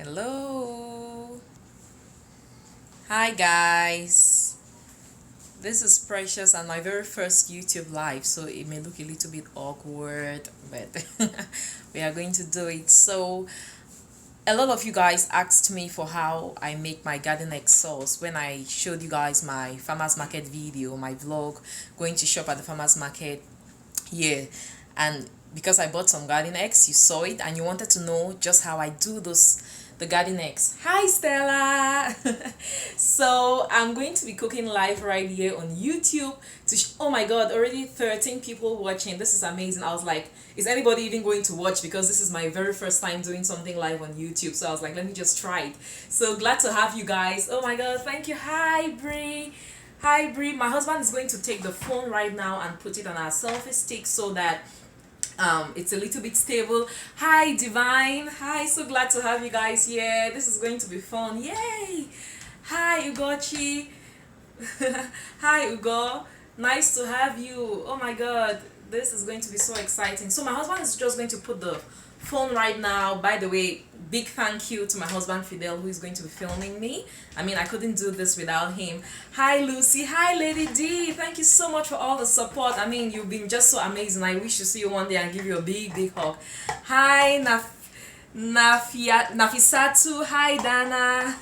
Hello. Hi guys. This is Precious and my very first YouTube live, so it may look a little bit awkward, but we are going to do it. So a lot of you guys asked me for how I make my garden egg sauce when I showed you guys my farmers market video, my vlog going to shop at the farmers market. Yeah, and because I bought some garden eggs, you saw it and you wanted to know just how I do the garden eggs. Hi Stella. So I'm going to be cooking live right here on YouTube oh my god, already 13 people watching. This is amazing. I was like, is anybody even going to watch, because this is my very first time doing something live on YouTube. So I was like, let me just try it. So glad to have you guys. Oh my god, thank you. Hi Bree. Hi Bree. My husband is going to take the phone right now and put it on our selfie stick so that it's a little bit stable. Hi Divine. Hi, so glad to have you guys here. This is going to be fun. Yay. Hi Ugochi. Hi Ugo, nice to have you. Oh my god, this is going to be so exciting. So my husband is just going to put the phone right now. By the way, big thank you to my husband Fidel, who is going to be filming me. I mean, I couldn't do this without him. Hi Lucy. Hi Lady D. Thank you so much for all the support. I mean, you've been just so amazing. I wish to see you one day and give you a big hug. Hi Nafisatu. Hi Dana.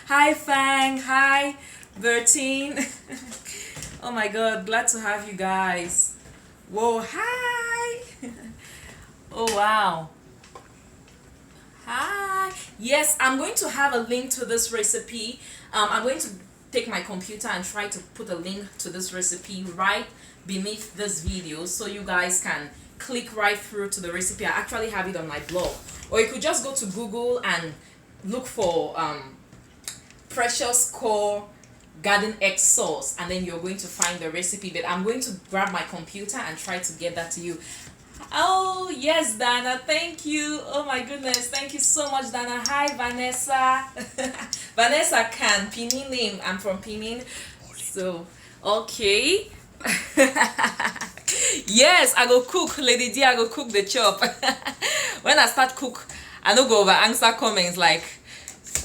Hi Fang. Hi Bertine. Oh my god, glad to have you guys. Whoa, hi. Oh wow. Hi. Yes, I'm going to have a link to this recipe. I'm going to take my computer and try to put a link to this recipe right beneath this video so you guys can click right through to the recipe. I actually have it on my blog. Or you could just go to Google and look for Precious Core garden egg sauce, and then you're going to find the recipe. But I'm going to grab my computer and try to get that to you. Oh yes, Dana, thank you. Oh my goodness, thank you so much, Dana. Hi Vanessa. Vanessa Can, Pinin name. I'm from Pinin. So okay. Yes, I go cook, Lady D. I go cook the chop. When I start cook, I don't go over answer comments like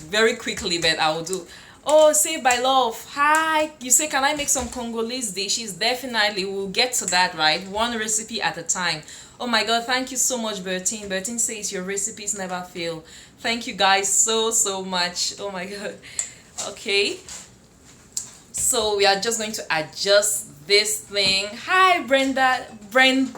very quickly, but I will do. Oh, Saved by Love. Hi. You say, can I make some Congolese dishes? Definitely. We'll get to that, right? One recipe at a time. Oh my god, thank you so much, Bertine. Bertine says your recipes never fail. Thank you guys so much. Oh my god. Okay. So we are just going to adjust this thing. Hi, Brenda Lynn.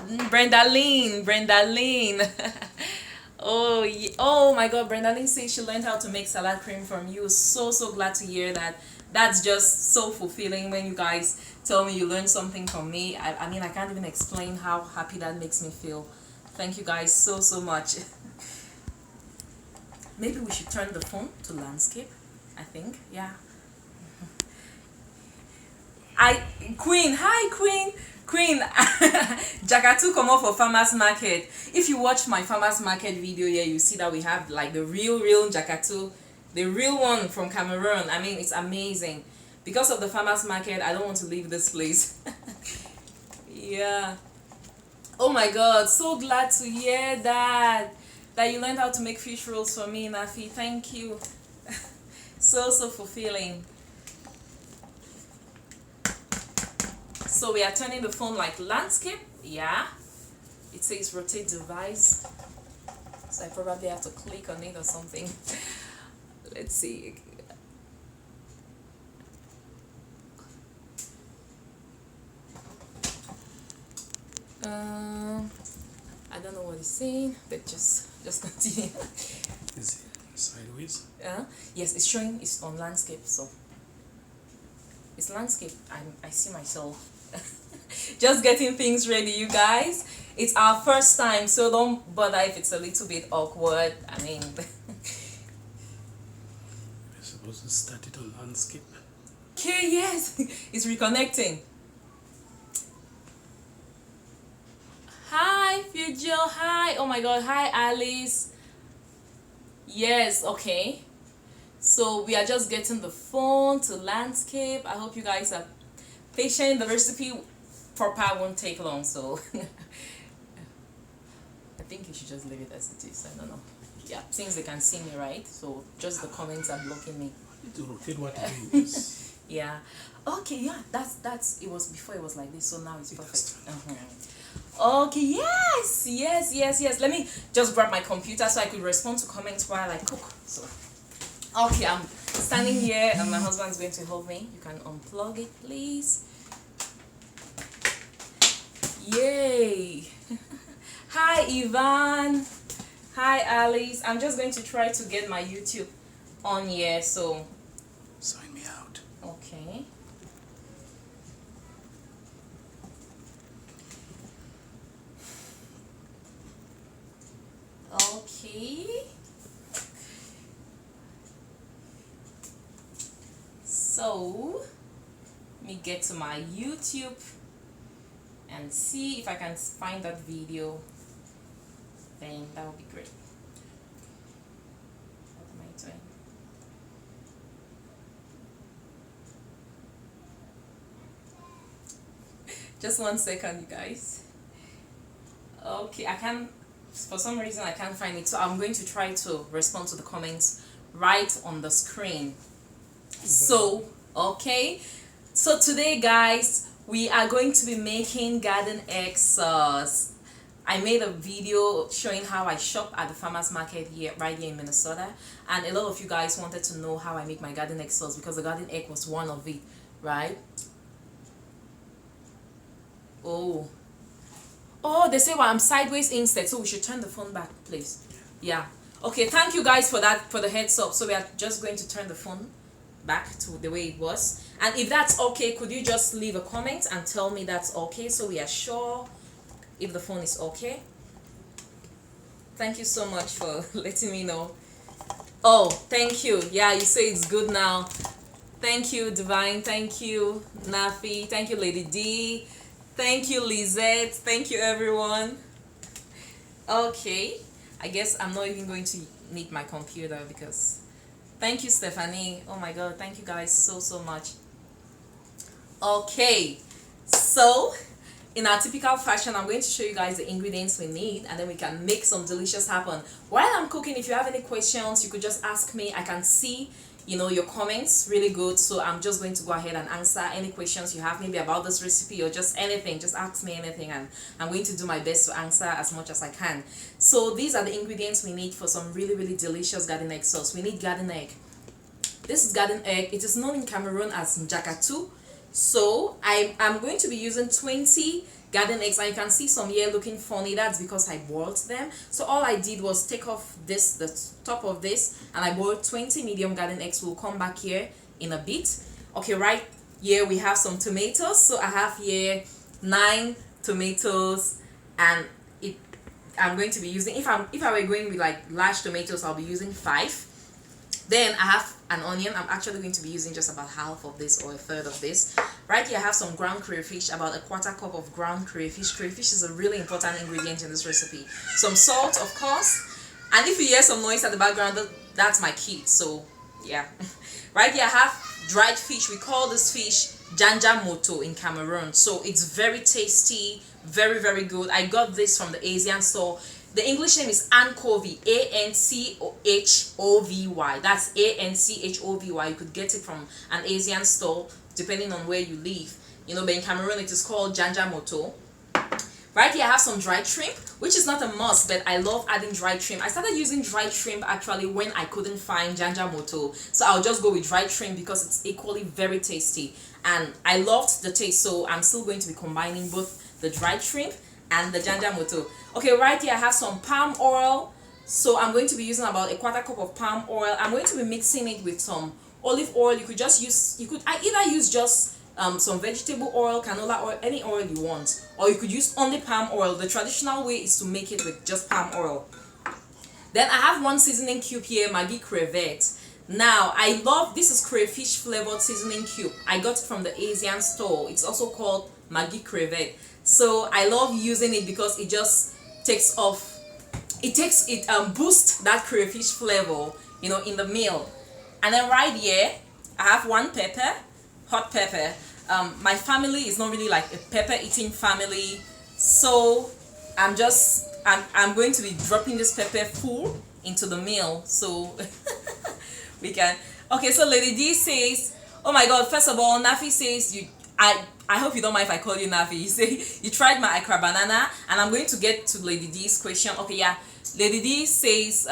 Oh my god, Brenda Lynn says she learned how to make salad cream from you. So glad to hear that. That's just so fulfilling when you guys tell me you learned something from me. I mean, I can't even explain how happy that makes me feel. Thank you guys so much. Maybe we should turn the phone to landscape, I think. Yeah. Queen. Hi Queen. Njakatu come off for farmers market. If you watch my farmers market video here, you see that we have like the real Njakatu, the real one from Cameroon. I mean, it's amazing. Because of the farmers market, I don't want to leave this place. Yeah. Oh my god, so glad to hear that you learned how to make fish rolls for me, Nafi. Thank you. So fulfilling. So we are turning the phone like landscape. Yeah, it says rotate device, so I probably have to click on it or something. Let's see. I don't know what it's saying, but just continue. Is it sideways? Yes, it's showing it's on landscape, so it's landscape. I see myself. Just getting things ready, you guys. It's our first time, so don't bother if it's a little bit awkward. I mean, We're supposed to start it on landscape. okay, yes. It's reconnecting. Hi Fujil. Hi. Oh my god. Hi Alice. Yes, okay. So we are just getting the phone to landscape. I hope you guys are patient. The recipe proper won't take long, so I think you should just leave it as it is. I don't know. Yeah, since they can see me, right? So just the comments are blocking me. You need to rotate what you use. Yeah. Okay, yeah, that's it was before it was like this, so now it's perfect. Okay, yes. Let me just grab my computer so I could respond to comments while I cook. So okay, I'm standing here and my husband's going to help me. You can unplug it, please. Yay! Hi, Ivan. Hi, Alice. I'm just going to try to get my YouTube on here. So, Sign me out. okay. Okay. So, let me get to my YouTube and see if I can find that video. Then that would be great. What am I doing? Just 1 second, you guys. Okay, I can't, for some reason I can't find it, so I'm going to try to respond to the comments right on the screen. So, okay, so today, guys, we are going to be making garden egg sauce. I made a video showing how I shop at the farmers market here, right here in Minnesota, and a lot of you guys wanted to know how I make my garden egg sauce because the garden egg was one of it, right? Oh, they say, well, I'm sideways instead, so we should turn the phone back, please. Yeah. Okay, thank you guys for that, for the heads up. So we are just going to turn the phone back to the way it was. And if that's okay, could you just leave a comment and tell me that's okay, so we are sure if the phone is okay. Thank you so much for letting me know. Oh, thank you. Yeah, you say it's good now. Thank you, Divine. Thank you, Nafi. Thank you, Lady D. Thank you, Lizette. Thank you, everyone. Okay, I guess I'm not even going to need my computer because... Thank you, Stephanie. Oh my god, thank you guys so much. Okay, so in our typical fashion, I'm going to show you guys the ingredients we need and then we can make some delicious happen. While I'm cooking, if you have any questions, you could just ask me. I can see, you know, your comments really good, so I'm just going to go ahead and answer any questions you have, maybe about this recipe or just anything. Just ask me anything and I'm going to do my best to answer as much as I can. So these are the ingredients we need for some really delicious garden egg sauce. We need garden egg. This is garden egg. It is known in Cameroon as Njakatu. So I'm going to be using 20 garden eggs, and you can see some here looking funny. That's because I boiled them. So all I did was take off this, the top of this, and I boiled 20 medium garden eggs. We'll come back here in a bit. Okay, right here we have some tomatoes. So I have here 9 tomatoes, and I'm going to be using, if I were going with like large tomatoes, I'll be using 5. Then I have an onion. I'm actually going to be using just about half of this or a third of this. Right here I have some ground crayfish, about a 1/4 cup of ground crayfish. Crayfish is a really important ingredient in this recipe. Some salt, of course. And if you hear some noise at the background, that's my kid. So yeah. Right here I have dried fish. We call this fish Njakatu in Cameroon. So it's very tasty, very good. I got this from the Asian store. The English name is anchovy, A-N-C-H-O-V-Y. That's A-N-C-H-O-V-Y. You could get it from an Asian store, depending on where you live. You know, but in Cameroon, it is called Njakatu. Right here, I have some dried shrimp, which is not a must, but I love adding dried shrimp. I started using dried shrimp actually when I couldn't find Njakatu. So I'll just go with dried shrimp because it's equally very tasty. And I loved the taste, so I'm still going to be combining both the dried shrimp and the Njakatu. Okay, right here I have some palm oil. So I'm going to be using about a 1/4 cup of palm oil. I'm going to be mixing it with some olive oil. You could just use, I either use just some vegetable oil, canola oil, any oil you want, or you could use only palm oil. The traditional way is to make it with just palm oil. Then I have 1 seasoning cube here, Maggi crevette. Now I love, this is crayfish flavored seasoning cube. I got it from the Asian store. It's also called Maggi crevette. So I love using it because it just takes off, it boosts that crayfish flavor, you know, in the meal. And then right here I have 1 pepper, hot pepper. My family is not really like a pepper eating family, so I'm going to be dropping this pepper full into the meal so we can. Okay, so Lady D says, oh my god, first of all, Nafi says I hope you don't mind if I call you Nafi. You say you tried my Accra banana, and I'm going to get to Lady D's question. Okay, yeah. Lady D says,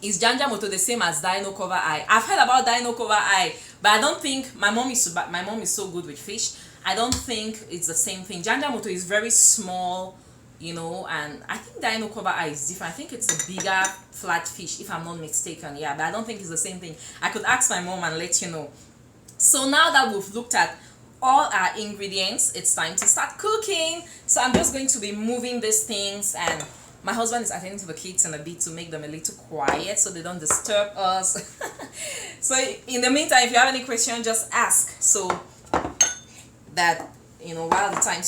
is Janja Moto the same as Dino Cover Eye? I've heard about Dino Cover Eye, but I don't think my mom is so good with fish. I don't think it's the same thing. Janja Moto is very small, you know, and I think Dino Cover Eye is different. I think it's a bigger flat fish, if I'm not mistaken. Yeah, but I don't think it's the same thing. I could ask my mom and let you know. So now that we've looked at all our ingredients, it's time to start cooking. So I'm just going to be moving these things, and my husband is attending to the kids in a bit to make them a little quiet so they don't disturb us. So in the meantime, if you have any question, just ask, so that, you know, while the time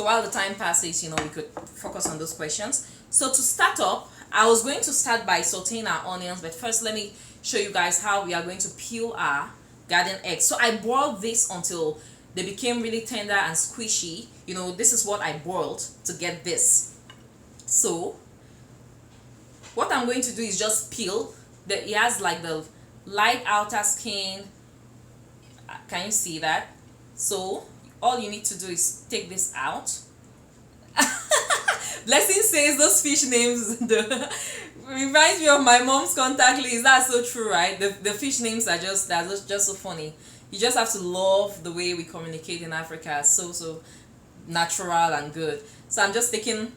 while the time passes, you know, we could focus on those questions. So to start up, I was going to start by sauteing our onions, but first let me show you guys how we are going to peel our garden eggs. So I boiled this until they became really tender and squishy. You know, this is what I boiled to get this. So what I'm going to do is just peel. It has like the light outer skin. Can you see that? So all you need to do is take this out. Blessing says those fish names reminds me of my mom's contact list. That's so true, right? The fish names are just so funny. You just have to love the way we communicate in Africa. So natural and good. So I'm just taking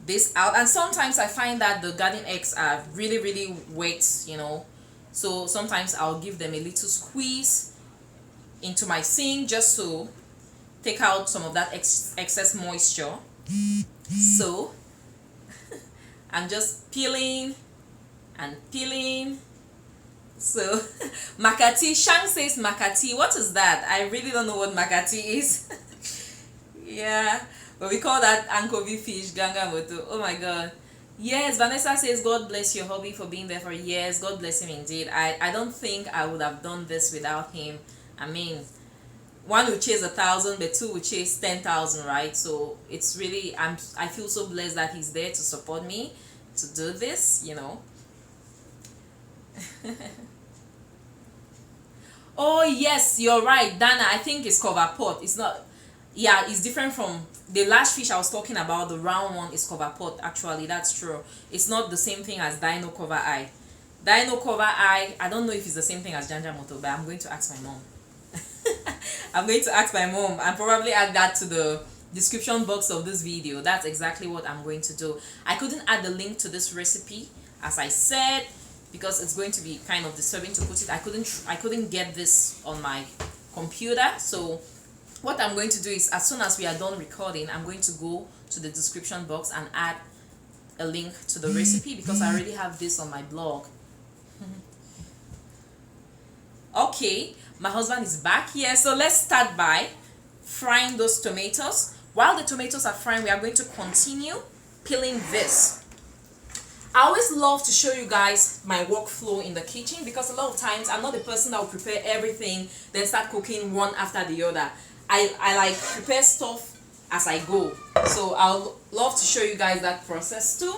this out, and sometimes I find that the garden eggs are really wet, you know. So sometimes I'll give them a little squeeze into my sink just to take out some of that excess moisture. So I'm just peeling and peeling. So makati, Shang says makati. What is that? I really don't know what makati is. Yeah, but we call that anchovy fish, ganga moto. Oh my god. Yes, Vanessa says God bless your hubby for being there for years. God bless him indeed. I don't think I would have done this without him. I mean, one will chase 1,000, but two will chase 10,000, right? So it's really, I feel so blessed that he's there to support me to do this, you know. Oh yes, you're right, Dana. I think it's cover pot. It's not. Yeah, it's different from the last fish I was talking about. The round one is cover pot. Actually, that's true. It's not the same thing as dino cover eye. Dino cover eye, I don't know if it's the same thing as Janja Moto, but I'm going to ask my mom. I'm going to ask my mom and probably add that to the description box of this video. That's exactly what I'm going to do. I couldn't add the link to this recipe, as I said, because it's going to be kind of disturbing to put it. I couldn't get this on my computer. So what I'm going to do is, as soon as we are done recording, I'm going to go to the description box and add a link to the recipe, because I already have this on my blog. Okay, my husband is back here, so let's start by frying those tomatoes. While the tomatoes are frying, we are going to continue peeling this. I always love to show you guys my workflow in the kitchen, because a lot of times I'm not the person that will prepare everything then start cooking one after the other. I like prepare stuff as I go, so I'll love to show you guys that process too.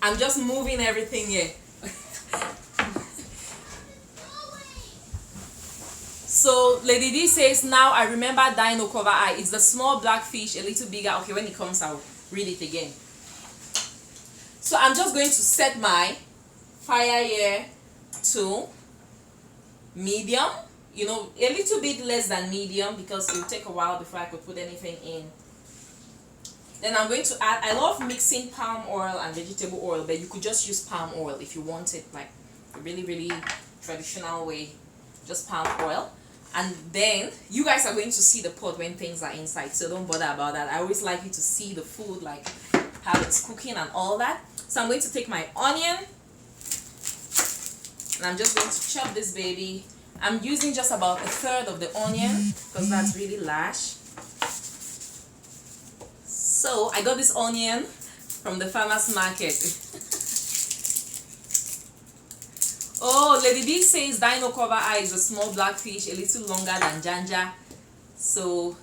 I'm just moving everything here. So Lady D says, now I remember dino cover eye. It's the small black fish, a little bigger. Okay, when it comes I'll read it again. So I'm just going to set my fire here to medium, you know, a little bit less than medium, because it will take a while before I could put anything in. Then I'm going to add, I love mixing palm oil and vegetable oil, but you could just use palm oil if you want it like a really traditional way, just palm oil. And then you guys are going to see the pot when things are inside, so don't bother about that. I always like you to see the food, like how it's cooking and all that. So I'm going to take my onion and I'm just going to chop this baby. I'm using just about 1/3 of the onion because that's really large. So I got this onion from the farmer's market. Oh, Lady D says dino cover eye is a small black fish, a little longer than Janja. So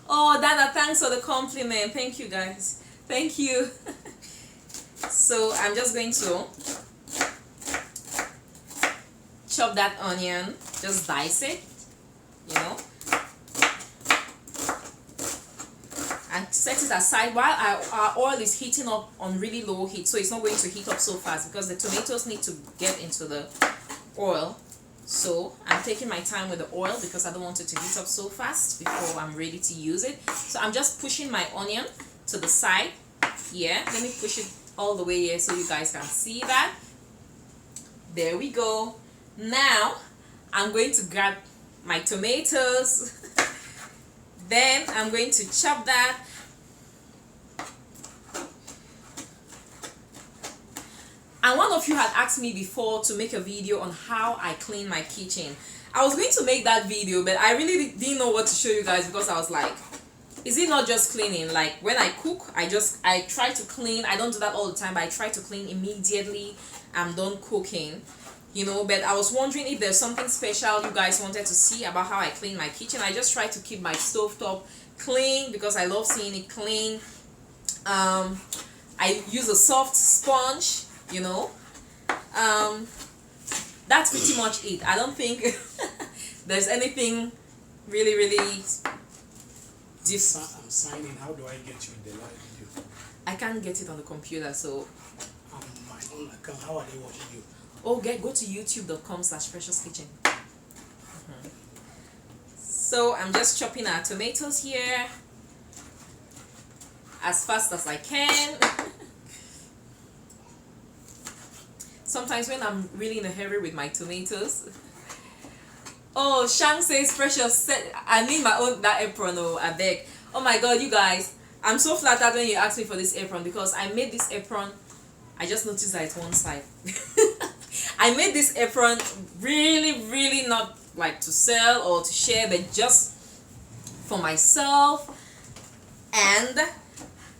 Oh, Dana, thanks for the compliment. Thank you, guys. Thank you. So I'm just going to chop that onion, just dice it, you know, and set it aside while our oil is heating up on really low heat, so it's not going to heat up so fast because the tomatoes need to get into the oil. So I'm taking my time with the oil because I don't want it to heat up so fast before I'm ready to use it. So I'm just pushing my onion to the side here. Let me push it all the way here so you guys can see that. There we go. Now I'm going to grab my tomatoes. Then I'm going to chop that. And one of you had asked me before to make a video on how I clean my kitchen. I was going to make that video, but I really didn't know what to show you guys because I was like, is it not just cleaning? Like when I cook, I try to clean. I don't do that all the time, but I try to clean immediately I'm done cooking, you know. But I was wondering if there's something special you guys wanted to see about how I clean my kitchen. I just try to keep my stovetop clean because I love seeing it clean. I use a soft sponge, you know. That's pretty much it. I don't think there's anything really different. I'm signing. How do I get you in the live video? I can't get it on the computer, so My own account. How are they watching you? go to youtube.com/preciouskitchen. So I'm just chopping our tomatoes here as fast as I can. Sometimes when I'm really in a hurry with my tomatoes. Oh, Shang says, Precious, I need my own, that apron, oh, I beg. Oh my god, you guys, I'm so flattered when you asked me for this apron because I made this apron. I just noticed that it's one side. I made this apron really not like to sell or to share, but just for myself. And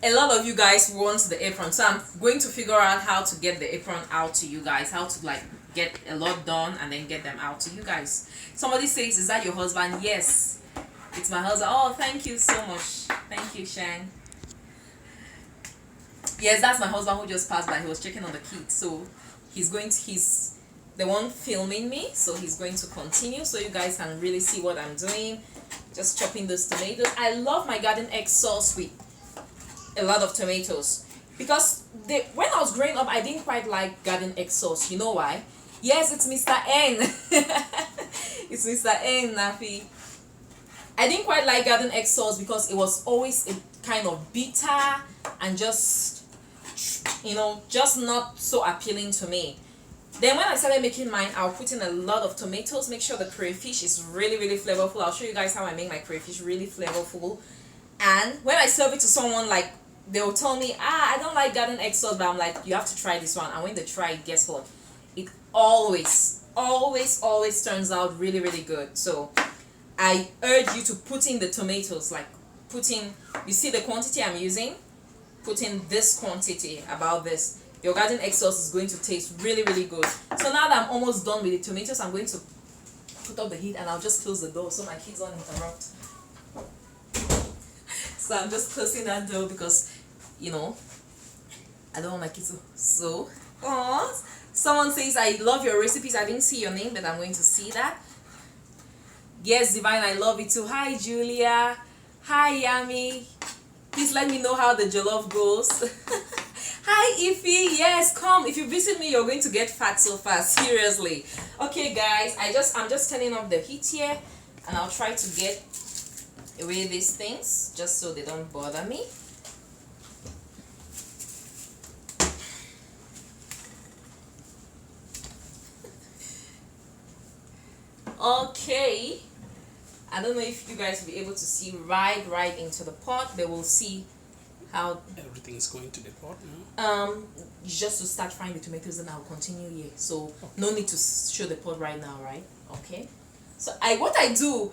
a lot of you guys want the apron, so I'm going to figure out how to get the apron out to you guys, how to like get a lot done and then get them out to you guys. Somebody says, is that your husband? Yes, it's my husband. Oh, thank you so much. Thank you, Shang. Yes, that's my husband who just passed by. He was checking on the kids, so he's the one filming me, so he's going to continue so you guys can really see what I'm doing. Just chopping those tomatoes. I love my garden egg sauce with a lot of tomatoes because when I was growing up I didn't quite like garden egg sauce. You know why? Yes, it's Mr. N. It's Mr. N, Nafi. I didn't quite like garden egg sauce because it was always a kind of bitter and just, you know, just not so appealing to me. Then when I started making mine, I'll put in a lot of tomatoes, make sure the crayfish is really flavorful. I'll show you guys how I make my crayfish really flavorful. And when I serve it to someone, like, they will tell me, I don't like garden egg sauce, but I'm like, you have to try this one. And when they try it, guess what? It always turns out really good. So I urge you to put in the tomatoes, like you see the quantity I'm using? Put in this quantity, about this. Your garden egg sauce is going to taste really good. So now that I'm almost done with the tomatoes, I'm going to put up the heat and I'll just close the door so my kids don't interrupt. So I'm just closing that door because, you know, I don't want my kids to. So, someone says, I love your recipes. I didn't see your name, but I'm going to see that. Yes, Divine, I love it too. Hi, Julia. Hi, Yami. Please let me know how the jollof goes. Hi, Ify. Yes, come. If you visit me, you're going to get fat so fast. Seriously. Okay, guys. I'm just turning off the heat here, and I'll try to get away these things just so they don't bother me. Okay, I don't know if you guys will be able to see right into the pot, but we'll see how everything is going to the pot now. Just to start frying the tomatoes, and I'll continue here. So no need to show the pot right now, right? Okay, so what I do.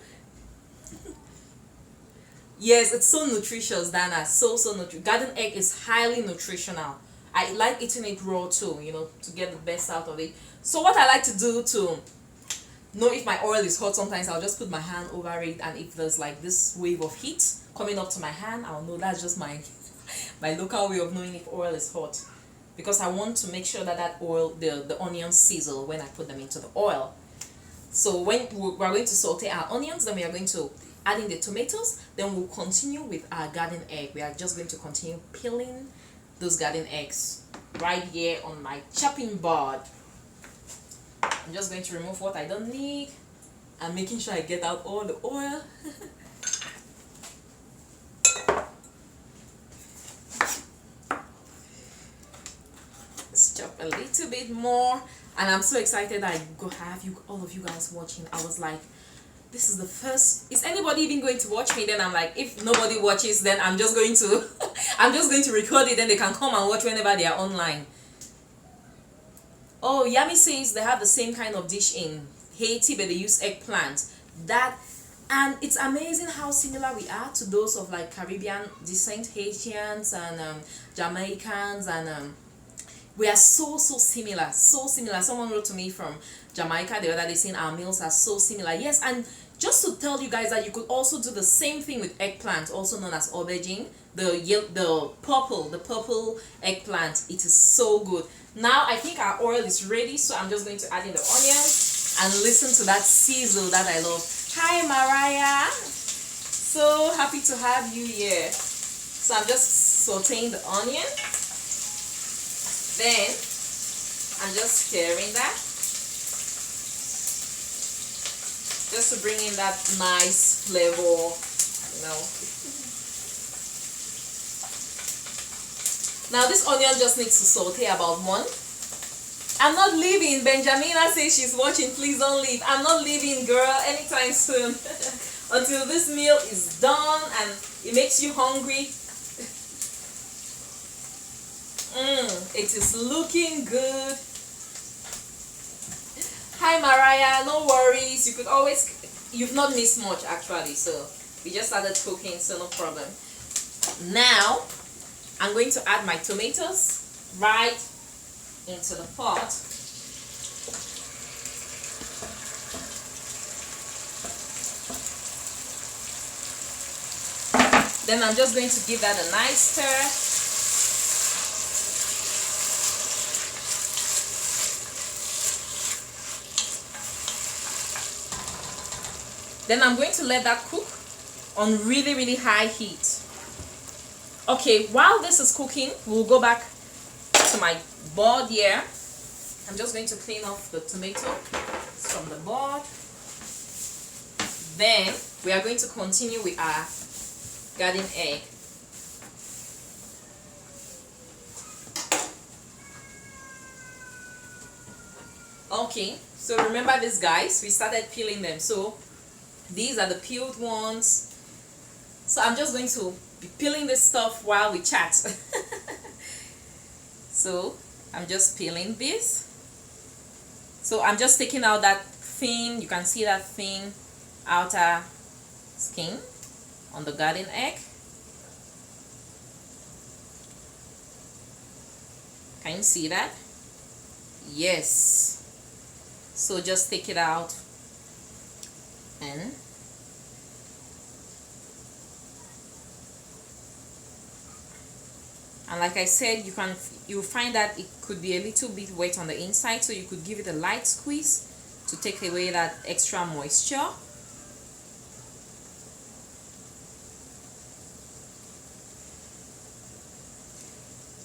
Yes, it's so nutritious, Dana. So nutritious. Garden egg is highly nutritional. I like eating it raw too, you know, to get the best out of it. So what I like to do to know if my oil is hot. Sometimes I'll just put my hand over it, and if there's like this wave of heat coming up to my hand, I'll know that's just my my local way of knowing if oil is hot, because I want to make sure that that oil, the onions sizzle when I put them into the oil. So when we're going to saute our onions, then we are going to add in the tomatoes, then we'll continue with our garden egg. We are just going to continue peeling those garden eggs right here on my chopping board. I'm just going to remove what I don't need and making sure I get out all the oil. Let's chop a little bit more. And I'm so excited that I go have you, all of you guys watching. I was like, this is the first, is anybody even going to watch me? Then I'm like, if nobody watches, then I'm just going to I'm just going to record it, then they can come and watch whenever they are online. Oh, Yami says they have the same kind of dish in Haiti, but they use eggplant. And it's amazing how similar we are to those of like Caribbean descent, Haitians and Jamaicans, and we are so similar, so similar. Someone wrote to me from Jamaica the other day saying our meals are so similar. Yes, and just to tell you guys that you could also do the same thing with eggplant, also known as aubergine, the purple eggplant. It is so good. Now I think our oil is ready, so I'm just going to add in the onions and listen to that sizzle that I love. Hi Mariah, so happy to have you here. So I'm just sauteing the onion, then I'm just stirring that just to bring in that nice flavor, you know. Now this onion just needs to saute about one. I'm not leaving. Benjamina says she's watching. Please don't leave. I'm not leaving, girl, anytime soon. Until this meal is done and it makes you hungry. It is looking good. Hi Mariah, no worries. You could always, you've not missed much actually. So we just started cooking, so no problem. Now I'm going to add my tomatoes right into the pot. Then I'm just going to give that a nice stir. Then I'm going to let that cook on really high heat. Okay, while this is cooking, we'll go back to my board here. I'm just going to clean off the tomato from the board. Then we are going to continue with our garden egg. Okay, so remember this, guys, we started peeling them. So these are the peeled ones. So I'm just going to be peeling this stuff while we chat. So I'm just peeling this. So I'm just taking out that thin, you can see that thin outer skin on the garden egg. Can you see that? Yes. So just take it out and like I said, you'll find that it could be a little bit wet on the inside, so you could give it a light squeeze to take away that extra moisture.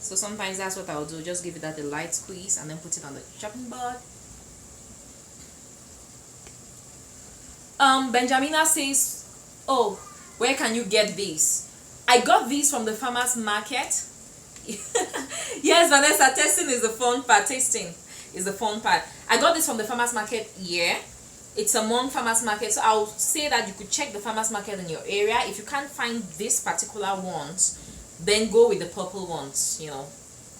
So sometimes that's what I'll do, just give it that a light squeeze and then put it on the chopping board. Benjamina says, oh, where can you get these? I got these from the farmer's market. Yes, Vanessa, tasting is the fun part. Tasting is the fun part. I got this from the farmer's market here. It's among farmer's market, so I'll say that you could check the farmer's market in your area. If you can't find this particular ones, then go with the purple ones. You know,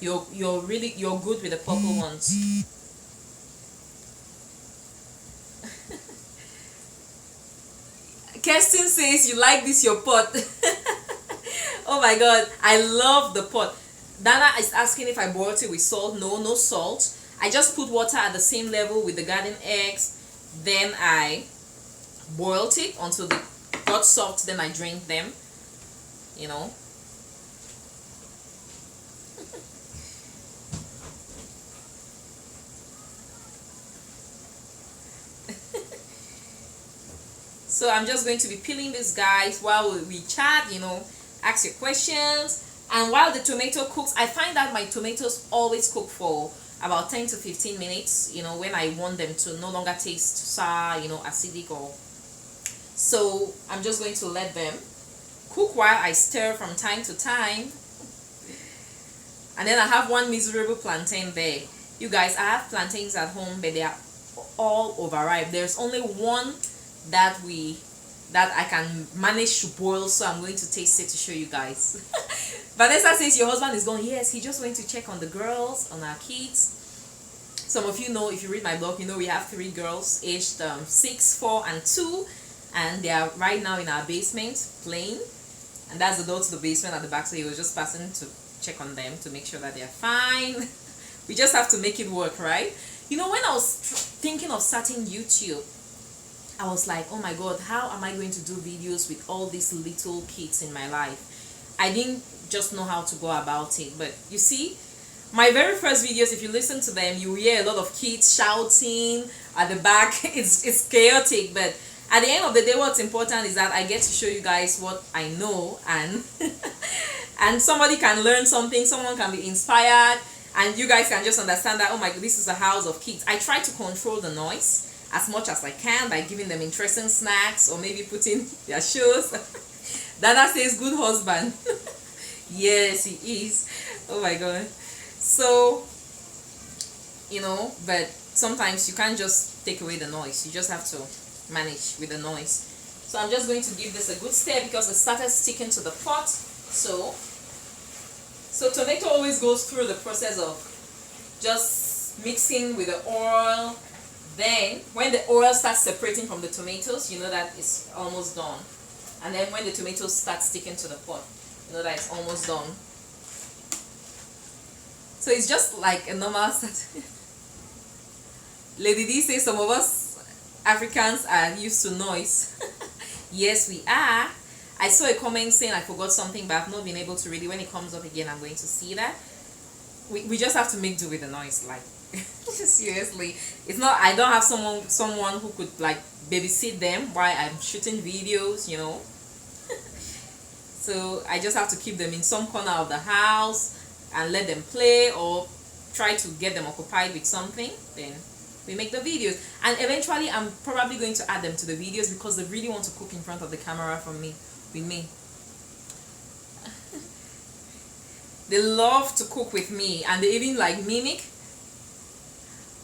you're good with the purple ones. Kirsten says you like this your pot. Oh my god, I love the pot. Dana is asking if I boiled it with salt. No salt. I just put water at the same level with the garden eggs. Then I boiled it until they got soft. Then I drained them, you know. So I'm just going to be peeling these guys while we chat, you know, ask your questions. And while the tomato cooks, I find that my tomatoes always cook for about 10 to 15 minutes, you know, when I want them to no longer taste sour, you know, acidic or... So I'm just going to let them cook while I stir from time to time. And then I have one miserable plantain there. You guys, I have plantains at home, but they are all overripe. There's only one that I can manage to boil, so I'm going to taste it to show you guys. Vanessa says your husband is gone. Yes, he just went to check on the girls, on our kids. Some of you know, if you read my blog, you know we have 3 girls aged 6, 4 and 2, and they are right now in our basement playing, and that's the door to the basement at the back, so he was just passing to check on them to make sure that they're fine. We just have to make it work, right? You know, when I was thinking of starting YouTube, I was like, oh my god, how am I going to do videos with all these little kids in my life? I didn't just know how to go about it. But you see, my very first videos, if you listen to them, you hear a lot of kids shouting at the back. It's chaotic, but at the end of the day, what's important is that I get to show you guys what I know, and and somebody can learn something, someone can be inspired, and you guys can just understand that, oh my god, this is a house of kids. I try to control the noise as much as I can by giving them interesting snacks or maybe putting their shows. Dada says good husband. Yes, he is. Oh my god. So, you know, but sometimes you can't just take away the noise. You just have to manage with the noise. So I'm just going to give this a good stir because it started sticking to the pot. So tomato always goes through the process of just mixing with the oil. Then when the oil starts separating from the tomatoes, you know that it's almost done. And then when the tomatoes start sticking to the pot, you know that it's almost done. So it's just like a normal start. Lady D says some of us Africans are used to noise. Yes, we are. I saw a comment saying I forgot something, but I've not been able to read it. When it comes up again, I'm going to see that. We just have to make do with the noise, like seriously. It's not, I don't have someone who could like babysit them while I'm shooting videos, you know. So I just have to keep them in some corner of the house and let them play or try to get them occupied with something. Then we make the videos, and eventually I'm probably going to add them to the videos because they really want to cook in front of the camera with me. They love to cook with me, and they even like mimic.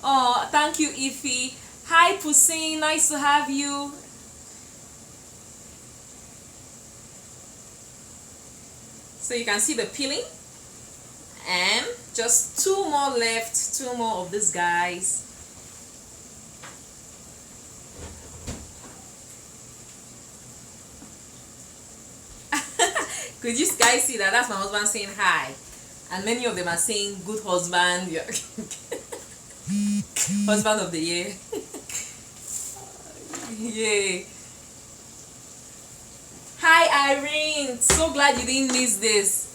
Oh, thank you, Ify. Hi, Pussy. Nice to have you. So you can see the peeling, and just 2 more left. 2 more of these guys. Could you guys see that? That's my husband saying hi, and many of them are saying good husband. Husband of the year. Yay. Hi Irene, so glad you didn't miss this.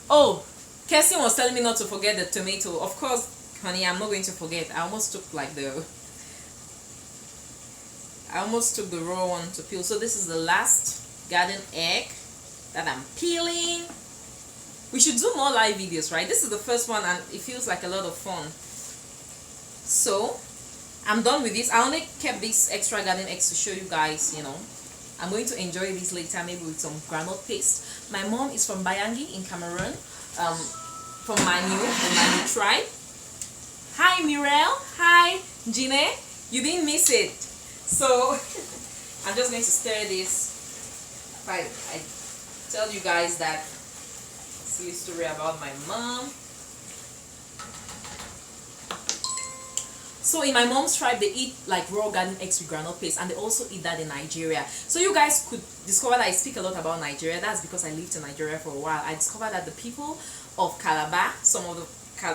Oh, Kessie was telling me not to forget the tomato. Of course, honey, I'm not going to forget. I almost took the raw one to peel. So this is the last garden egg that I'm peeling. We should do more live videos, right? This is the first one and it feels like a lot of fun. So I'm done with this. I only kept these extra garden eggs to show you guys, you know. I'm going to enjoy this later, maybe with some granite paste. My mom is from Bayangi in Cameroon, from Manu tribe. Hi Mirel, hi Gine, you didn't miss it. So I'm just going to stir this. I tell you guys that silly story about my mom. So in my mom's tribe, they eat like raw garden eggs with granite paste, and they also eat that in Nigeria. So you guys could discover that I speak a lot about Nigeria. That's because I lived in Nigeria for a while. I discovered that the people of Calabar, some of the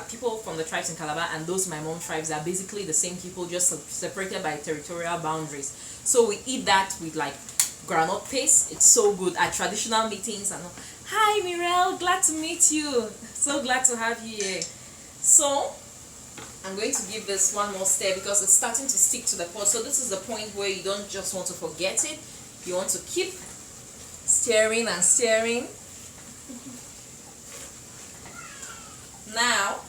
people from the tribes in Calabar and those my mom tribes are basically the same people, just separated by territorial boundaries. So we eat that with like groundnut paste. It's so good at traditional meetings and all. Hi Mirel, glad to meet you. So glad to have you here. So I'm going to give this one more stir because it's starting to stick to the pot. So this is the point where you don't just want to forget it. You want to keep stirring and stirring. Now,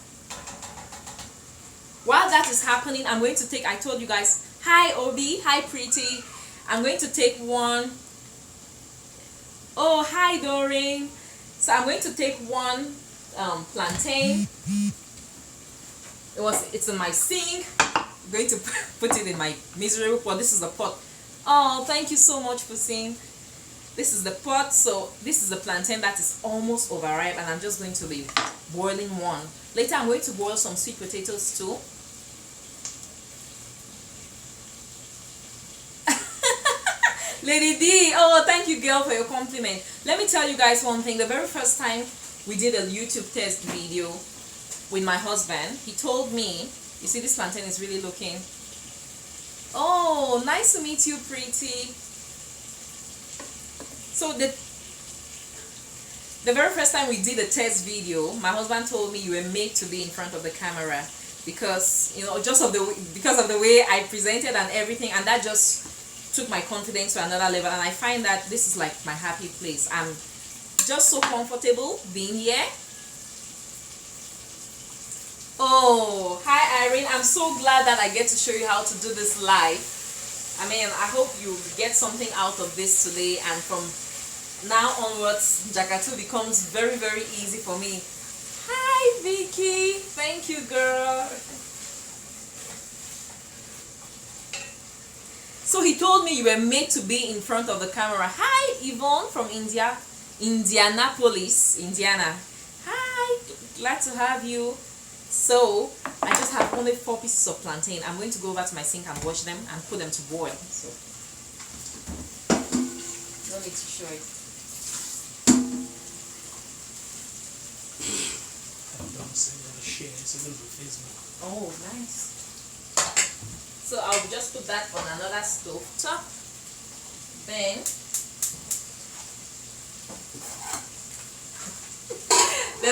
while that is happening, I'm going to take, I told you guys, hi Obi, hi Pretty. I'm going to take one. Oh, hi Doreen. So I'm going to take one plantain. It's in my sink. I'm going to put it in my miserable pot. This is the pot. Oh, thank you so much for seeing. This is the pot. So this is the plantain that is almost overripe, and I'm just going to be boiling one. Later I'm going to boil some sweet potatoes too. Lady D, oh thank you girl for your compliment. Let me tell you guys one thing. The very first time we did a YouTube test video with my husband, he told me, you see this plantain is really looking, oh nice to meet you Pretty. So the very first time we did a test video, my husband told me you were made to be in front of the camera because, you know, because of the way I presented and everything, and that just took my confidence to another level. And I find that this is like my happy place. I'm just so comfortable being here. Oh, hi Irene. I'm so glad that I get to show you how to do this live. I mean, I hope you get something out of this today, and from now onwards, Njakatu becomes very, very easy for me. Hi Vicky. Thank you girl. So he told me you were made to be in front of the camera. Hi Yvonne from Indianapolis, Indiana. Hi, glad to have you. So I just have only 4 pieces of plantain. I'm going to go over to my sink and wash them and put them to boil. So no need to show it. Don't send a share, it's even on Facebook. Oh, nice. So I'll just put that on another stove top. Then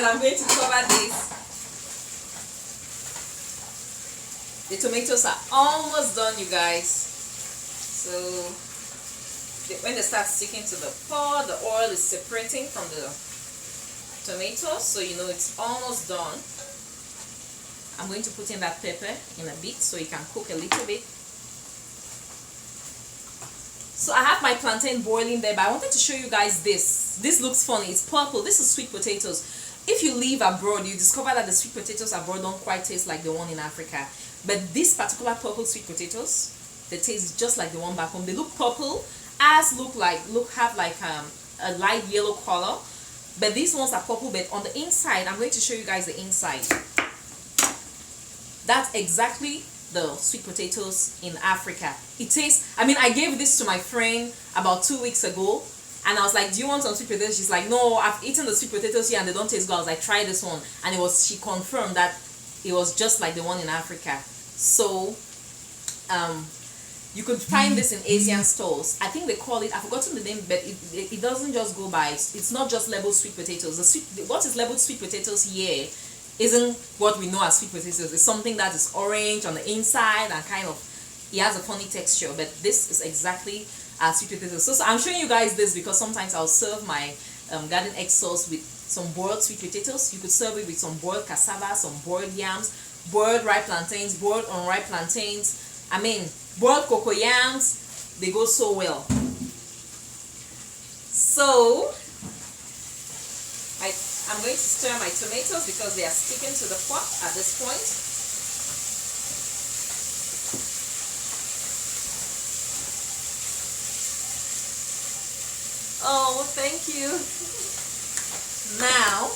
I'm going to cover this. The tomatoes are almost done, you guys. So when they start sticking to the pot, the oil is separating from the tomatoes, so you know it's almost done. I'm going to put in that pepper in a bit so it can cook a little bit. So I have my plantain boiling there, but I wanted to show you guys this. This looks funny. It's purple. This is sweet potatoes. If you live abroad, you discover that the sweet potatoes abroad don't quite taste like the one in Africa. But this particular purple sweet potatoes, the taste is just like the one back home. They look purple, have like a light yellow color. But these ones are purple, but on the inside, I'm going to show you guys the inside. That's exactly the sweet potatoes in Africa. It tastes, I mean, I gave this to my friend about 2 weeks ago, and I was like, do you want some sweet potatoes? She's like, no, I've eaten the sweet potatoes here and they don't taste good. I was like, try this one. And she confirmed that it was just like the one in Africa. So you could find this in Asian stores. I think they call it, I've forgotten the name, but it doesn't just go by, it's not just labeled sweet potatoes. What is labeled sweet potatoes here isn't what we know as sweet potatoes. It's something that is orange on the inside and kind of, it has a funny texture, but this is exactly sweet potatoes. So I'm showing you guys this because sometimes I'll serve my garden egg sauce with some boiled sweet potatoes. You could serve it with some boiled cassava, some boiled yams, boiled ripe plantains, boiled unripe plantains. I mean, boiled cocoa yams. They go so well. So I'm going to stir my tomatoes because they are sticking to the pot at this point. Oh, thank you. Now,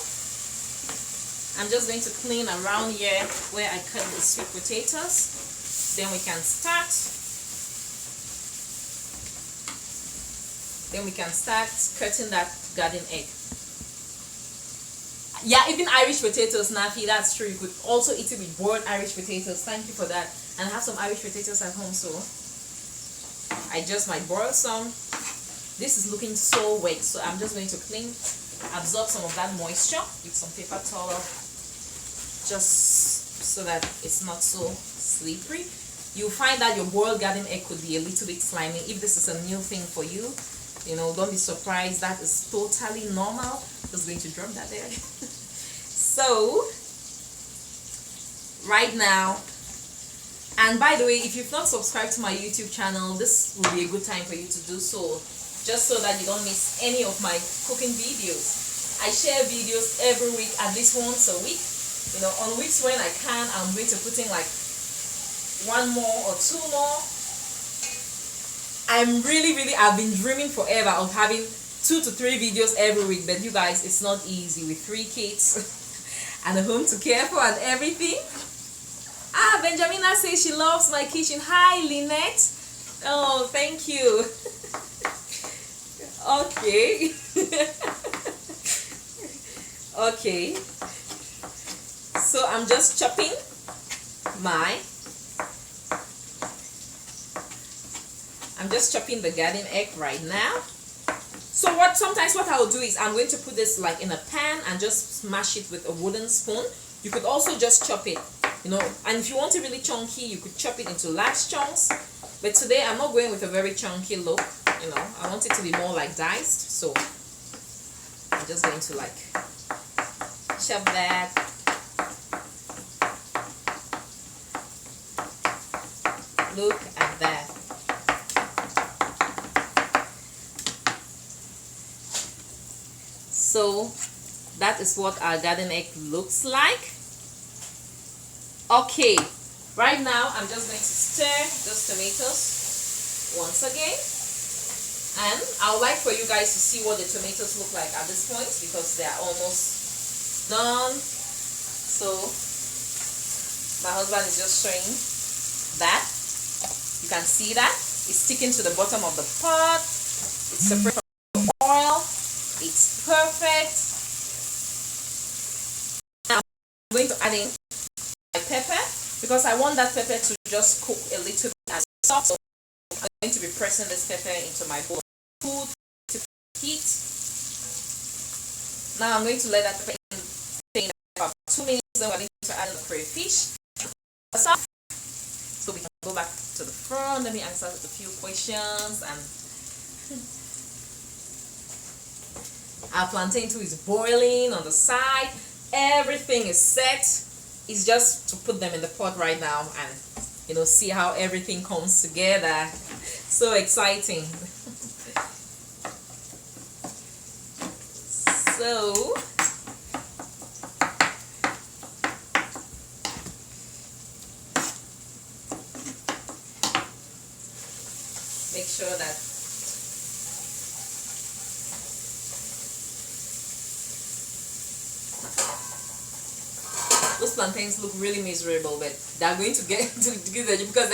I'm just going to clean around here where I cut the sweet potatoes. Then we can start. Then we can start cutting that garden egg. Yeah, even Irish potatoes, Nafi, that's true. You could also eat it with boiled Irish potatoes. Thank you for that. And I have some Irish potatoes at home, so I just might boil some. This is looking so wet, so I'm just going to absorb some of that moisture with some paper towel, just so that it's not so slippery. You'll find that your boiled garden egg could be a little bit slimy. If this is a new thing for you, you know, don't be surprised. That is totally normal. Just going to drop that there. So right now, and by the way, if you've not subscribed to my YouTube channel, this will be a good time for you to do so, just so that you don't miss any of my cooking videos. I share videos every week, at least once a week. You know, on weeks when I can, I'm going to put in like one more or two more. I've been dreaming forever of having 2 to 3 videos every week, but you guys, it's not easy with 3 kids and a home to care for and everything. Benjamina says she loves my kitchen. Hi, Lynette. Oh, thank you. Okay. Okay. So I'm just chopping the garden egg right now. So sometimes what I'll do is I'm going to put this like in a pan and just smash it with a wooden spoon. You could also just chop it, you know, and if you want it really chunky, you could chop it into large chunks. But today I'm not going with a very chunky look, you know. I want it to be more like diced, so I'm just going to like chop that. Look at that. So that is what our garden egg looks like. Okay, right now I'm just going to stir those tomatoes once again, and I would like for you guys to see what the tomatoes look like at this point, because they are almost done. So my husband is just showing that. You can see that it's sticking to the bottom of the pot. It's separate from the oil. It's perfect. Now I'm going to add in my pepper, because I want that pepper to just cook a little bit as soft. So I'm going to be pressing this pepper into my bowl of food to heat. Now I'm going to let that pepper in about 2 minutes. Then we're going to add in the crayfish. So we can go back to the front. Let me answer a few questions. And our plantain too is boiling on the side. Everything is set. It's just to put them in the pot right now and, you know, see how everything comes together. So exciting. So make sure that those plantains look really miserable, but they're going to get to the, because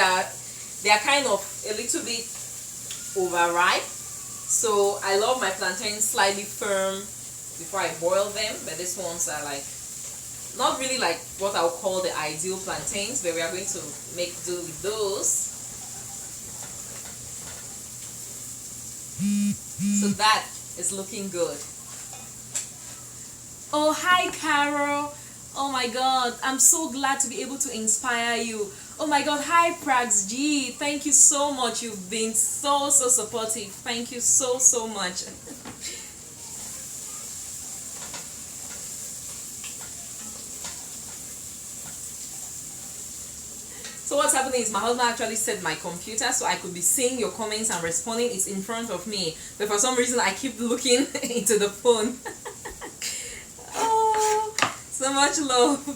they are kind of a little bit overripe. So I love my plantains slightly firm before I boil them, but these ones are like not really like what I would call the ideal plantains, but we are going to make do with those. So that is looking good. Oh, hi Carol. Oh my god, I'm so glad to be able to inspire you. Oh my god, hi Prags G. Thank you so much. You've been so supportive. Thank you so much. So what's happening is my husband actually set my computer so I could be seeing your comments and responding. It's in front of me, but for some reason I keep looking into the phone. Oh, so much love.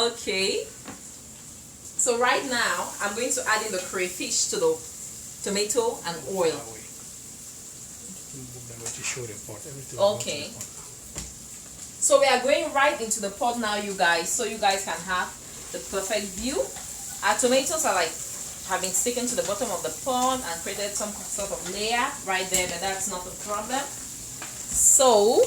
Okay, so right now I'm going to add in the crayfish to the tomato and oil. Okay, so we are going right into the pot now, you guys, so you guys can have the perfect view. Our tomatoes are have been sticking to the bottom of the pot and created some sort of layer right there, but that's not a problem. So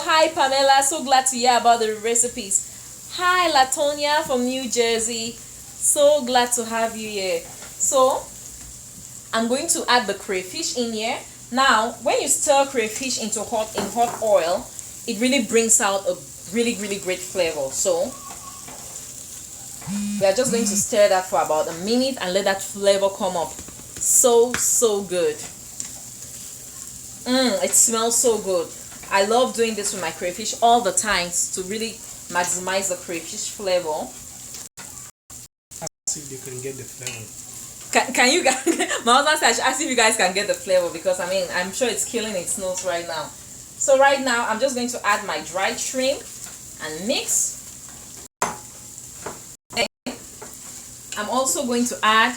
hi Pamela, so glad to hear about the recipes. Hi Latonia from New Jersey, so glad to have you here. So I'm going to add the crayfish in here. Now when you stir crayfish into hot oil, it really brings out a really great flavor. So we are just going to stir that for about a minute and let that flavor come up. So good. It smells so good. I love doing this with my crayfish all the time to really maximize the crayfish flavor. See if they can get the flavor. Can you guys? My husband said I should ask if you guys can get the flavor, because I mean I'm sure it's killing its nose right now. So right now I'm just going to add my dried shrimp and mix. Then I'm also going to add.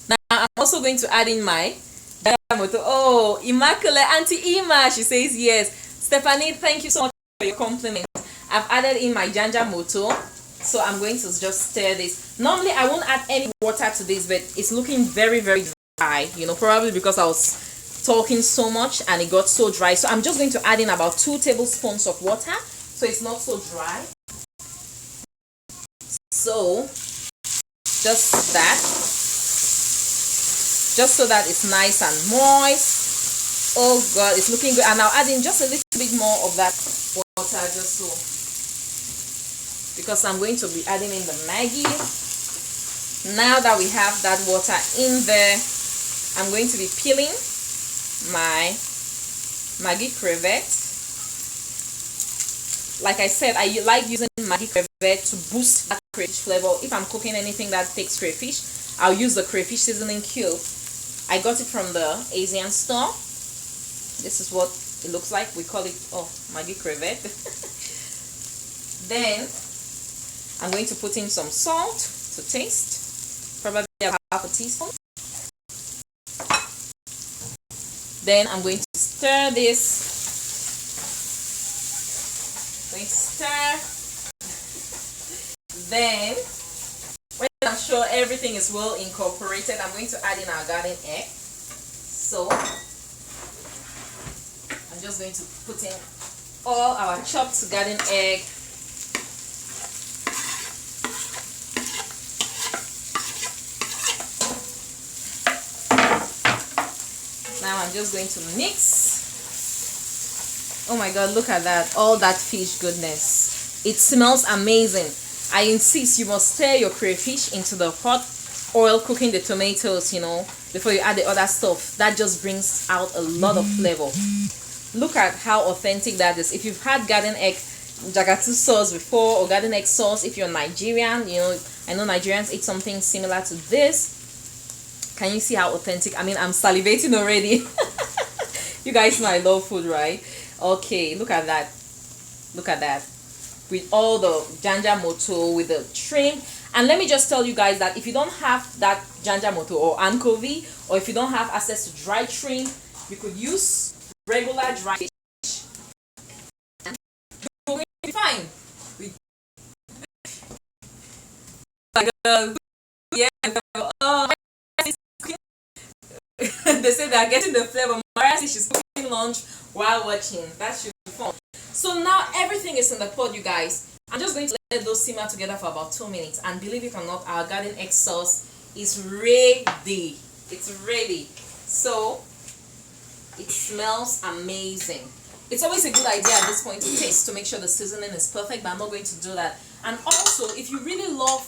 Now I'm also going to add in my. Oh, Immaculate, Auntie Ima, she says yes. Stephanie, thank you so much for your compliment. I've added in my Njakatu, so I'm going to just stir this. Normally I won't add any water to this, but it's looking very dry, you know, probably because I was talking so much and it got so dry. So I'm just going to add in about 2 tablespoons of water so it's not so dry. So just that, just so that it's nice and moist. Oh god, it's looking good. And I'll add in just a little bit more of that water, just so, because I'm going to be adding in the Maggi. Now that we have that water in there, I'm going to be peeling my Maggi crevettes. Like I said, I like using Maggi crevettes to boost that crayfish flavor. If I'm cooking anything that takes crayfish, I'll use the crayfish seasoning cube. I got it from the Asian store. This is what it looks like. We call it, oh, Maggi crevette. Then I'm going to put in some salt to taste, probably about half a teaspoon. Then I'm going to stir this. Going to stir. Then when I'm sure everything is well incorporated, I'm going to add in our garden egg. So I'm just going to put in all our chopped garden egg. Now I'm just going to mix. Oh my god, look at that, all that fish goodness. It smells amazing. I insist you must stir your crayfish into the hot oil cooking the tomatoes, you know, before you add the other stuff. That just brings out a lot of flavor. Look at how authentic that is. If you've had garden egg Njakatu sauce before, or garden egg sauce, if you're Nigerian, you know, I know Nigerians eat something similar to this. Can you see how authentic? I mean, I'm salivating already. You guys know I love food, right? Okay, look at that. Look at that. With all the Njakatu, with the shrimp. And let me just tell you guys that if you don't have that Njakatu or anchovy, or if you don't have access to dried shrimp, you could use regular dry fish. And you're going to be fine. They say they're getting the flavor. Mariah says she's cooking lunch while watching. That should be fun. So now everything is in the pot, you guys. I'm just going to let those simmer together for about 2 minutes. And believe it or not, our garden egg sauce is ready. It's ready. So it smells amazing. It's always a good idea at this point to taste to make sure the seasoning is perfect, but I'm not going to do that. And also, if you really love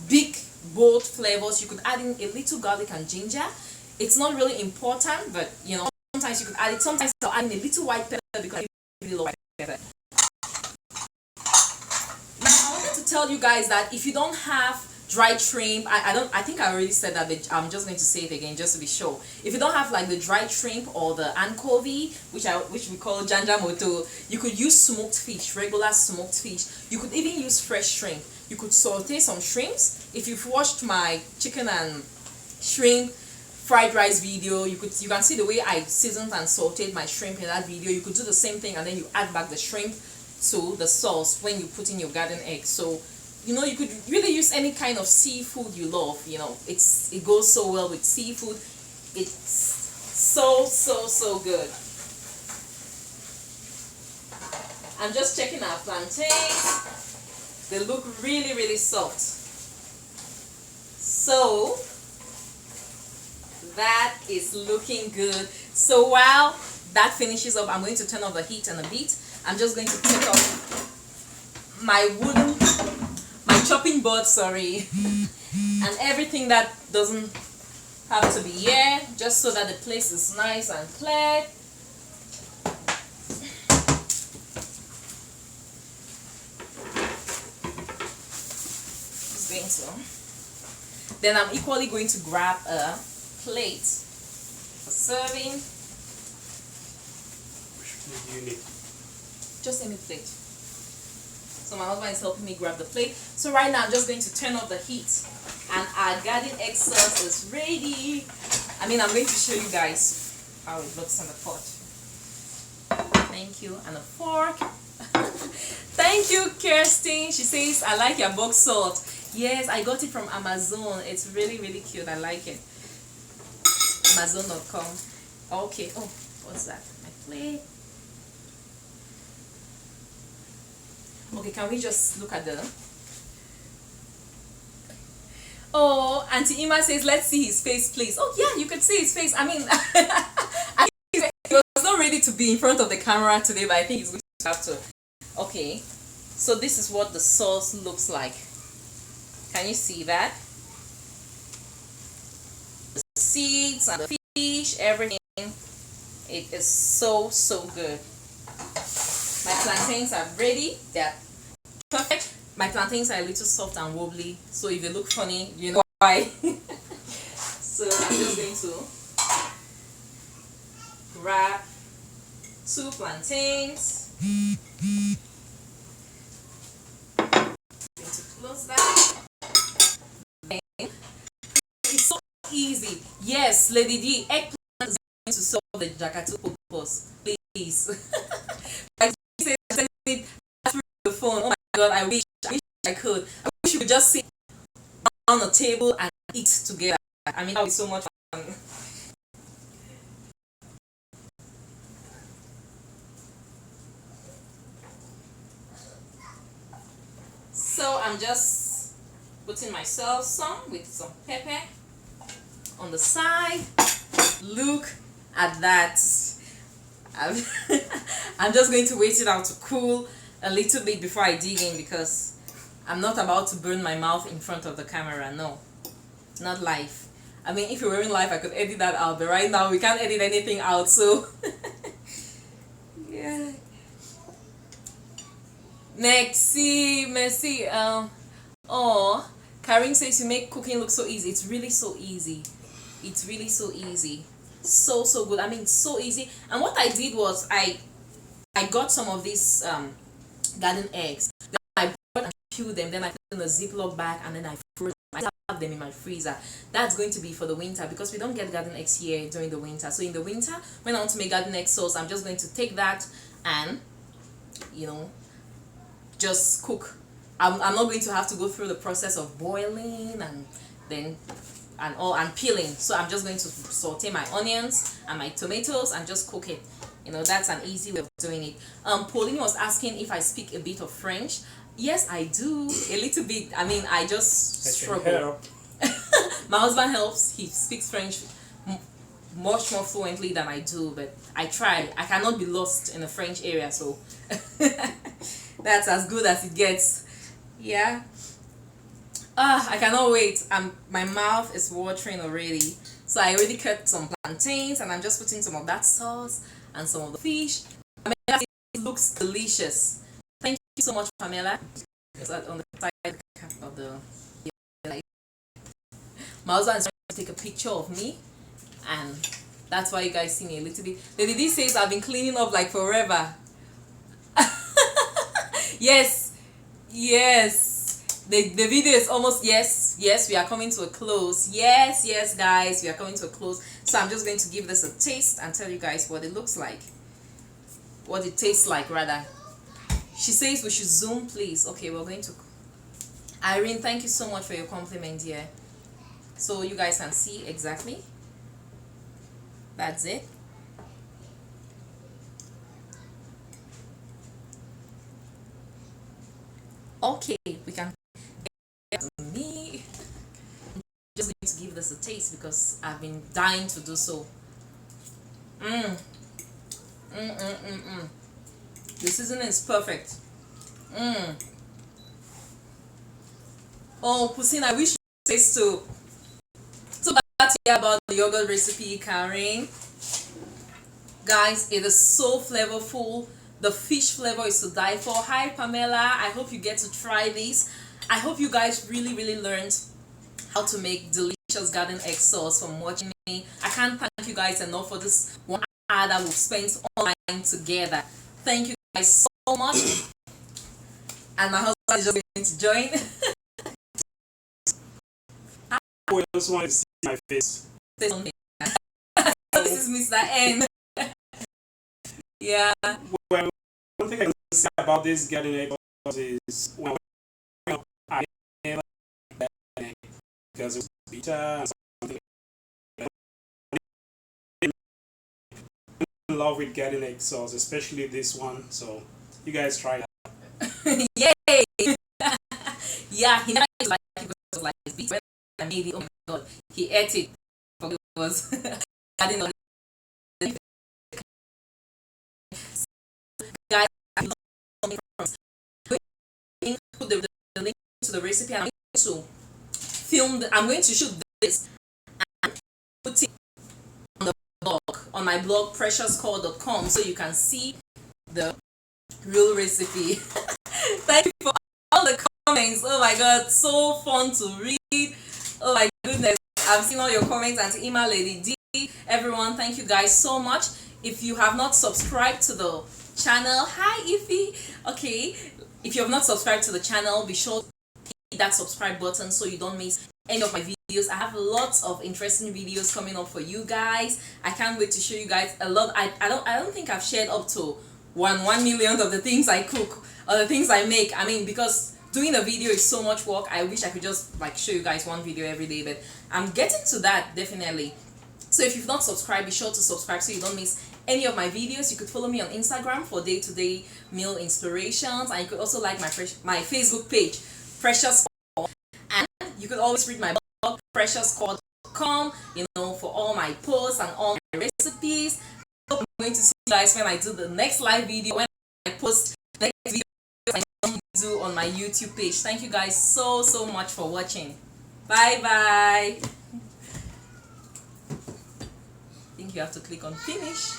big, bold flavors, you could add in a little garlic and ginger. It's not really important, but you know, sometimes you could add it. Sometimes I'll add in a little white pepper because I really love white pepper. Now, I wanted to tell you guys that if you don't have dried shrimp, I think I already said that, but I'm just going to say it again just to be sure. If you don't have like the dried shrimp or the anchovy, which we call Njakatu, you could use smoked fish, regular smoked fish. You could even use fresh shrimp. You could saute some shrimps. If you've watched my chicken and shrimp fried rice video, you can see the way I seasoned and sauteed my shrimp in that video. You could do the same thing, and then you add back the shrimp to the sauce when you put in your garden egg. So you know, you could really use any kind of seafood you love. You know, it goes so well with seafood. It's so good. I'm just checking our plantains. They look really soft. So that is looking good. So while that finishes up, I'm going to turn off the heat in a bit. I'm just going to take off my chopping board, sorry, and everything that doesn't have to be here, just so that the place is nice and clear. Just going to. Then I'm equally going to grab a plate for serving. Which plate do you need? Just any plate. So my husband is helping me grab the plate. So right now I'm just going to turn off the heat, and our garden egg sauce is ready. I mean, I'm going to show you guys how it looks in the pot. Thank you. And a fork. Thank you, Kirsten. She says, I like your box salt. Yes, I got it from Amazon. It's really cute. I like it. Amazon.com. Okay. Oh, what's that? My plate. Okay, can we just look at the... Oh, Auntie Ima says, let's see his face, please. Oh, yeah, you could see his face. I mean, he was not ready to be in front of the camera today, but I think he's going to have to. Okay, so this is what the sauce looks like. Can you see that? The seeds and the fish, everything. It is so good. My plantains are ready. They're perfect. My plantains are a little soft and wobbly, so if they look funny, you know why. So I'm just going to grab 2 plantains. Going to close that. It's so easy. Yes, Lady D, eggplant is going to solve the Njakatu purpose. Please. The phone. Oh my god, I wish I could. I wish we could just sit on the table and eat together. I mean, that would be so much fun. So I'm just putting myself some with some pepper on the side. Look at that. I'm just going to wait it out to cool a little bit before I dig in, because I'm not about to burn my mouth in front of the camera. No, not live. I mean, if we were in live, I could edit that out, but right now we can't edit anything out, so yeah. Merci. Oh, Karen says you make cooking look so easy. It's really so easy. It's really so easy. So good. I mean, so easy. And what I did was I got some of these garden eggs. Then I bought and peeled them. Then I put in a Ziploc bag, and then I froze them. I have them in my freezer. That's going to be for the winter, because we don't get garden eggs here during the winter. So in the winter, when I want to make garden egg sauce, I'm just going to take that and, you know, just cook. I'm not going to have to go through the process of boiling and then and peeling. So I'm just going to saute my onions and my tomatoes and just cook it. You know, that's an easy way of doing it. Pauline was asking if I speak a bit of French. Yes, I do, a little bit. I mean, I just struggle. My husband helps. He speaks French much more fluently than I do, but I try. I cannot be lost in a French area, so that's as good as it gets. Yeah. I cannot wait. My mouth is watering already. So I already cut some plantains, and I'm just putting some of that sauce and some of the fish. Pamela, it looks delicious. Thank you so much, Pamela. On the side of the my husband is trying to take a picture of me, and that's why you guys see me a little bit. Lady D says I've been cleaning up like forever. Yes. The video is almost, yes, we are coming to a close. Yes, guys, we are coming to a close. So I'm just going to give this a taste and tell you guys what it looks like. What it tastes like, rather. She says we should zoom, please. Okay, we're going to... Irene, thank you so much for your compliment here. So you guys can see exactly. That's it. Okay, we can get to me. Just going to give this a taste because I've been dying to do so. Mm. Mm, mm, mm, mm. The seasoning is perfect. Mm. Oh, Pusin, I wish you could taste too. So bad to hear about the yogurt recipe, Karen. Guys, it is so flavorful. The fish flavor is to die for. Hi, Pamela. I hope you get to try this. I hope you guys really, really learned how to make delicious garden egg sauce from watching me. I can't thank you guys enough for this 1 hour that we've spent online together. Thank you guys so much. And my husband is just going to join. I just want to see my face. This is Mr. N. Yeah. Well, one thing I can say about this garden egg is when I never like egg because it's bitter and something. I'm in love with garden egg sauce, especially this one. So you guys try that. Yay! Yeah, he never used to like it because it was like his beat. When I made it, oh my god, he ate it. It was I didn't know. Guys, I love put the link to the recipe. I'm going to I'm going to shoot this and put it on the blog, on my blog preciouscore.com, so you can see the real recipe. Thank you for all the comments. Oh my god, so fun to read. Oh my goodness, I've seen all your comments and to email Lady D. Everyone, thank you guys so much. If you have not subscribed to the channel, hi Ify. Okay, if you have not subscribed to the channel, be sure to hit that subscribe button so you don't miss any of my videos. I have lots of interesting videos coming up for you guys. I can't wait to show you guys a lot. I don't think I've shared up to 1 million of the things I cook or the things I make. I mean, because doing a video is so much work. I wish I could just like show you guys one video every day, but I'm getting to that definitely. So if you've not subscribed, be sure to subscribe so you don't miss any of my videos. You could follow me on Instagram for day-to-day meal inspirations, and you could also like my Facebook page, Precious Core, and you could always read my blog, preciouscore.com, for all my posts and all my recipes. I'm going to see you guys when I do the next live video, when I post the next video I normally do on my YouTube page. Thank you guys so much for watching. Bye bye. I think you have to click on finish.